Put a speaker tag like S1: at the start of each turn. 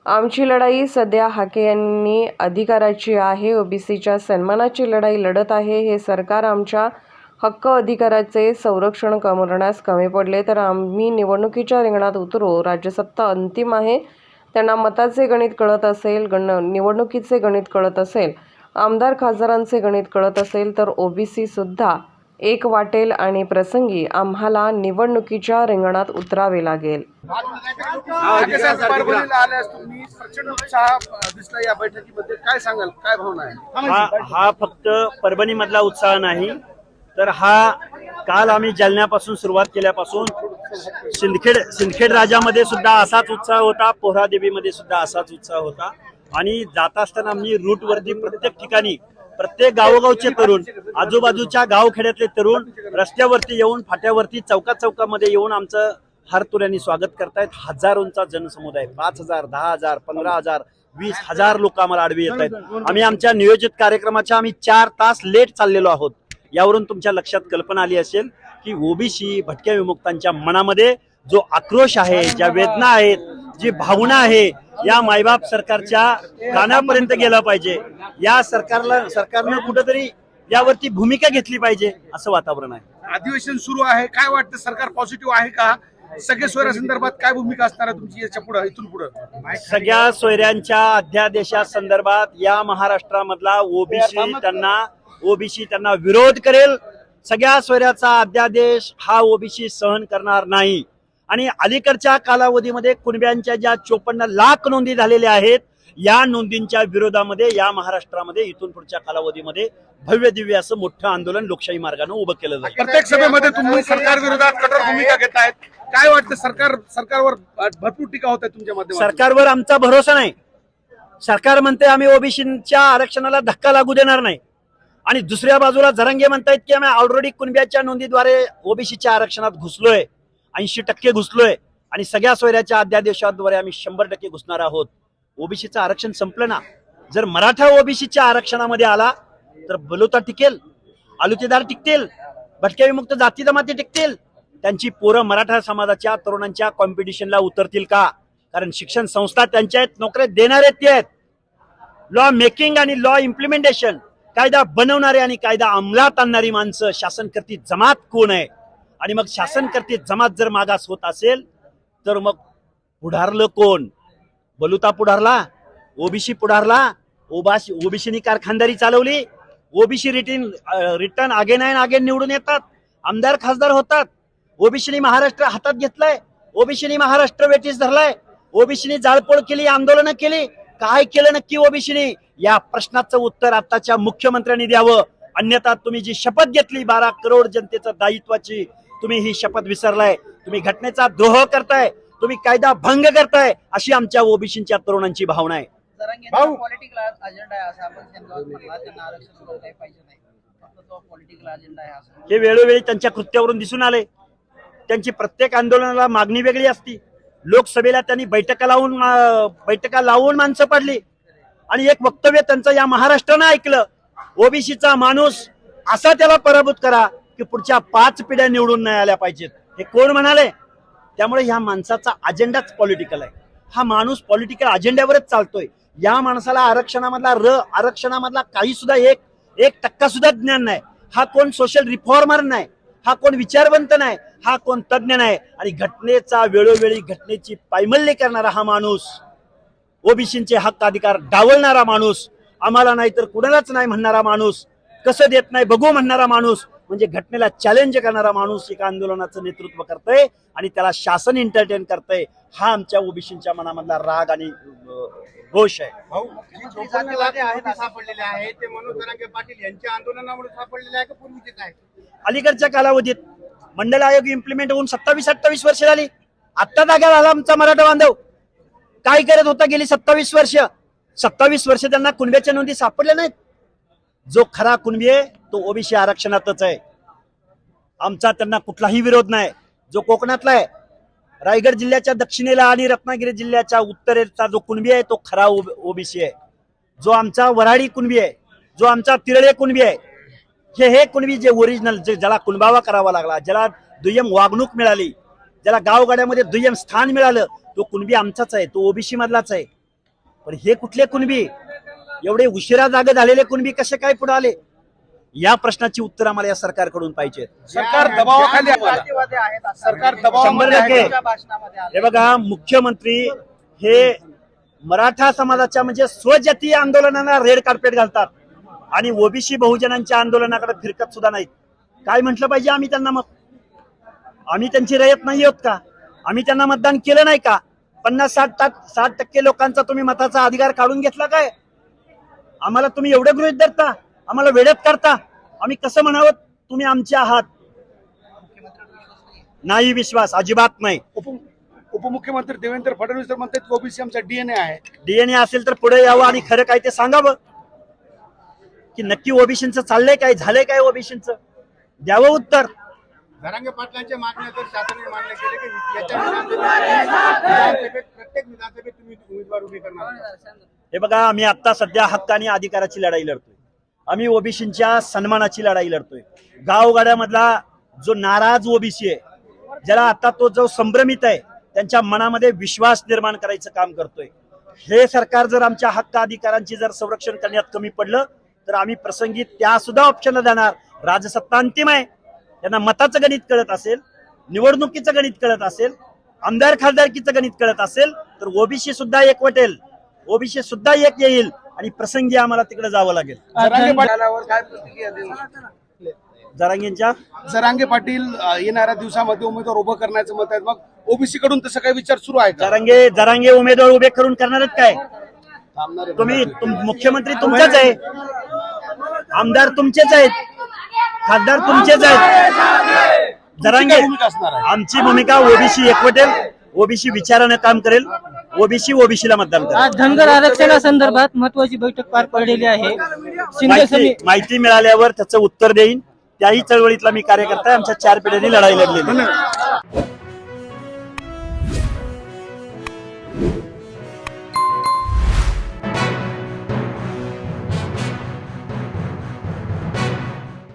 S1: आमची लढाई सध्या हाके यांनी अधिकाराची आहे. ओबीसीच्या सन्मानाची लढाई लढत आहे. हे सरकार आमच्या हक्क अधिकाराचे संरक्षण करण्यास कमी पडले तर आम्ही निवडणुकीच्या रिंगणात उतरू. राज्यसत्ता अंतिम आहे. त्यांना मताचे गणित कळत असेल, निवडणुकीचे गणित कळत असेल, आमदार खासदारांचे गणित कळत असेल तर ओबीसी सुद्धा एक वाटेल आणि प्रसंगी आम्हाला निवडणुकीच्या रिंगणात उतरावे लागेल.
S2: प्रचंड उत्साह दिसला या बैठकीमध्ये, काय सांगाल, काय भावना आहे?
S3: हा फक्त परभणी मधला उत्साह नाही तर हा काल आम्ही जालन्यापासून सुरुवात केल्यापासून सिंदखेड राजामध्ये सुद्धा असाच उत्साह होता, पोहरादेवीमध्ये सुद्धा असाच उत्साह होता. आणि जात असताना आम्ही रूटवरती प्रत्येक ठिकाणी प्रत्येक गावोगावचे तरुण, आजूबाजूच्या गावखेड्यातले तरुण रस्त्यावरती येऊन, फाट्यावरती, चौकामध्ये येऊन आमचं हारतुऱ्याने स्वागत करतायत. हजारोंचा जनसमुदाय, 5,000, 10,000, 15,000, 20,000 लोक आम्हाला आडवी येत आहेत. आम्ही आमच्या नियोजित कार्यक्रमाच्या 4 तास लेट चाललेलो आहोत. यावरून तुमच्या लक्षात कल्पना आली असेल की ओबीसी भटक्या विमुक्तांच्या मनामध्ये जो आक्रोश आहे, ज्या वेदना आहेत, जी भावना आहे, या मायबाप सरकारच्या कानापर्यंत गेला पाहिजे. या सरकारनं कुठेतरी यावरती भूमिका घेतली पाहिजे असं वातावरण आहे.
S2: अधिवेशन सुरू आहे, काय वाटतं, सरकार पॉझिटिव्ह आहे का? सगळे सोयऱ्यासंदर्भात काय भूमिका असणार आहे तुमची याच्या पुढे, इथून पुढे?
S3: सगळ्या सोयऱ्यांच्या अध्यादेशासंदर्भात या महाराष्ट्रामधला ओबीसी त्यांना विरोध करेल. सगळ्या सोयऱ्याचा अध्यादेश हा ओबीसी सहन करणार नाही. आणि अलीकडच्या कालावधीमध्ये कुणब्यांच्या ज्या 54 लाख नोंदी झालेल्या आहेत, या नोंदींच्या विरोधामध्ये या महाराष्ट्रामध्ये इथून पुढच्या कालावधीमध्ये भव्य दिव्य असं मोठं आंदोलन लोकशाही मार्गाने उभं केलं जाईल.
S2: प्रत्येक सभेमध्ये तुम्ही सरकार विरोधात कठोर भूमिका घेतायत, काय वाटतं? सरकारवर भरपूर टीका होत आहे तुमच्या माध्यमातून.
S3: सरकारवर आमचा भरोसा नाही. सरकार म्हणते आम्ही ओबीसीच्या आरक्षणाला धक्का लागू देणार नाही, आणि दुसऱ्या बाजूला जरांगे म्हणतायत की आम्ही ऑलरेडी कुणब्याच्या नोंदीद्वारे ओबीसीच्या आरक्षणात घुसलोय, 80% घुसलोय, आणि सगळ्या सोयऱ्याच्या अध्यादेशाद्वारे आम्ही 100% घुसणार आहोत. ओबीसीचं आरक्षण संपलं ना. जर मराठा ओबीसीच्या आरक्षणामध्ये आला तर बलुता टिकेल, आलुतेदार टिकतील, भटक्या विमुक्त जाती जमाती टिकतील. त्यांची पोरं मराठा समाजाच्या तरुणांच्या कॉम्पिटिशनला उतरतील का? कारण शिक्षण संस्था त्यांच्या आहेत, नोकऱ्या देणारे ते आहेत. लॉ मेकिंग आणि लॉ इम्प्लिमेंटेशन, कायदा बनवणारे आणि कायदा अंमलात आणणारी माणसं शासनकर्ती जमात कोण आहे? आणि मग शासनकर्ती जमात जर मागास होत असेल तर मग पुढारलं कोण? बलुता पुढारला, ओबीसी पुढारला, ओबीसीनी कारखानदारी चालवली. OBC return again and again निवडून येतात, आमदार खासदार होतात. ओबीसीनी महाराष्ट्र हातात घेतलाय, ओबीसीनी महाराष्ट्र वेठीस धरलाय, ओबीसीनी जाळपोळ केली, आंदोलनं केली. काय केलं नक्की ओबीसीनी? या प्रश्नाचं उत्तर आताच्या मुख्यमंत्र्यांनी द्यावं. अन्यथा तुम्ही जी शपथ घेतली 12 करोड जनतेचं दायित्वाची, तुम्ही ही शपथ विसरलाय. तुम्ही घटनेचा द्रोह करताय, तुम्ही कायदा भंग करताय, अशी आमच्या ओबीसीच्या तरुणांची भावना आहे.
S4: पॉलिटिकल अजेंडा आहे असं आपण त्यांना आरक्षण काही पाहिजे नाही, फक्त तो पॉलिटिकल अजेंडा आहे असं
S3: हे वेळोवेळी त्यांच्या कृत्यावरून दिसून आले. त्यांची प्रत्येक आंदोलनाला मागणी वेगळी असती. लोकसभेला त्यांनी बैठका लावून माणसं पडली, आणि एक वक्तव्य त्यांचं या महाराष्ट्रानं ऐकलं, ओबीसीचा माणूस असा त्याला पराभूत करा की पुढच्या 5 पिढ्या निवडून नाही आल्या पाहिजेत. हे कोण म्हणाले? त्यामुळे ह्या माणसाचा अजेंडाच पॉलिटिकल आहे. हा माणूस पॉलिटिकल अजेंड्यावरच चालतोय. या माणसाला आरक्षणामधला काही सुद्धा 1% सुद्धा ज्ञान नाही. हा कोण सोशल रिफॉर्मर नाही, हा कोण विचारवंत नाही, हा कोण तज्ञ नाही. आणि घटनेचा वेळोवेळी घटनेची पायमल्ली करणारा हा माणूस, ओबीसीचे हक्क अधिकार डावलणारा माणूस, आम्हाला नाही तर कुणालाच नाही म्हणणारा माणूस, कसं देत नाही बघू म्हणणारा माणूस, म्हणजे घटनेला चॅलेंज करणारा माणूस एका आंदोलनाचं नेतृत्व करतोय आणि त्याला शासन एंटरटेन करतंय. हा आमच्या ओबीसीच्या मनामधला राग आणि रोष आहे.
S2: सापडलेले आहे ते मनोज जरांगे पाटील यांच्या आंदोलनामुळे सापडलेले आहे का पूर्वीचेच आहे?
S3: अलीकडच्या कालावधीत मंडल आयोग इम्प्लिमेंट होऊन 27-28 वर्ष झाली. आत्ता जागा झाला आमचा मराठा बांधव. काय करत होता गेली 27 वर्ष? 27 वर्ष त्यांना कुणब्याच्या नोंदी सापडल्या नाहीत. जो खरा कुणबी आहे तो ओबीसी आरक्षणातच आहे. आमचा त्यांना कुठलाही विरोध नाही. जो कोकणातला आहे, रायगड जिल्ह्याच्या दक्षिणेला आणि रत्नागिरी जिल्ह्याच्या उत्तरेचा जो कुणबी आहे तो खरा ओबीसी आहे. जो आमचा वऱ्हाडी कुणबी आहे, जो आमचा तिरळे कुणबी आहे, हे कुणबी जे ओरिजिनल, ज्याला कुणबावा करावा लागला, ज्याला दुय्यम वागणूक मिळाली, ज्याला गावगाड्यामध्ये दुय्यम स्थान मिळालं, तो कुणबी आमचाच आहे, तो ओबीसी मधलाच आहे. पण हे कुठले कुणबी, एवढे उशिरा जागे झालेले कुणबी कसे काय पुढे आले, या प्रश्नाची उत्तर आम्हाला या सरकारकडून पाहिजे.
S2: सरकार दबावाखाली आहे.
S4: जातीवादी आहेत असं
S2: सरकार
S3: 100%
S2: दबावामध्ये आहे.
S4: त्यांच्या भाषणामध्ये आलं.
S3: हे बघा, मुख्यमंत्री हे मराठा समाजाच्या म्हणजे स्वजातीय आंदोलनाला रेड कार्पेट घालतात आणि ओबीसी बहुजनांच्या आंदोलनाकडे फिरकत सुद्धा नाहीत. काय म्हटलं पाहिजे आम्ही त्यांना? मग आम्ही त्यांची रयत नाही आहोत का? आम्ही त्यांना मतदान केलं नाही का? 50-60% लोकांचा तुम्ही मताचा अधिकार काढून घेतला काय? आम्हाला तुम्ही एवढं गृहीत धरता, आम्हाला वेड्यात करता. आम्ही कसं म्हणावं तुम्ही आमचे आहात? नाही, विश्वास अजिबात नाही.
S2: उपमुख्यमंत्री देवेंद्र फडणवीस तर म्हणतात की ओबीसी आमचा डीएनए आहे.
S3: डीएनए असेल तर पुढे यावं आणि खरं काय ते सांगावं की नक्की ओबीसीचं चाललंय काय, झालंय काय, ओबीसीचं द्यावं उत्तर.
S5: जरांगे पाटलांच्या मागण्या तर शासनाने मान्य केले की येत्या विधानसभेत प्रत्येक विधानसभेत तुम्ही उमेदवार उभे करणार.
S3: हे बघा, आम्ही आता सध्या हक्क आणि अधिकाराची लढाई लढतोय. आम्ही ओबीसीच्या सन्मानाची लढाई लढतोय. गावगाड्यामधला जो नाराज ओबीसी आहे, ज्याला आता तो जो संभ्रमित आहे, त्यांच्या मनामध्ये विश्वास निर्माण करायचं काम करतोय. हे सरकार जर आमच्या हक्क अधिकारांची जर संरक्षण करण्यात कमी पडलं तर आम्ही प्रसंगी त्या सुद्धा ऑप्शनला देणार. राजसत्ता अंतिम आहे. त्यांना मताचं गणित कळत असेल, निवडणुकीचं गणित कळत असेल, आमदार खासदारकीचं गणित कळत असेल तर ओबीसी सुद्धा एकवटेल, ओबीसी सुद्धा एक येईल आणि प्रसंगी आम्हाला तिकडे जावं लागेल.
S2: जरांगे पाटील
S4: काय प्रतिक्रिया देऊ?
S3: जरांगेंच्या
S2: जरांगे पाटील येणाऱ्या दिवसामध्ये उमेदवार उभं करण्याचं मत आहे. मग ओबीसी कडून तसं काही विचार सुरू आहे का?
S3: जरांगे उमेदवार उभे करून करणार आहेत काय? तुम्ही मुख्यमंत्री तुमचाच आहे, आमदार तुमचेच आहेत, खासदार तुमचेच आहेत. जरांगे
S2: भूमिका असणार आहे.
S3: आमची भूमिका ओबीसी एकवटेल, ओबीसी विचाराने काम करेल, ओबीसीला मतदान करेल.
S6: आज धनगर आरक्षणासंदर्भात महत्वाची बैठक पार पडलेली आहे. शिंदे समिती
S3: माहिती मिळाल्यावर त्याचं उत्तर देईन. त्याही चळवळीतला मी कार्यकर्ता आहे. आमच्या 4 पिढ्यांनी लढाई लढलेली.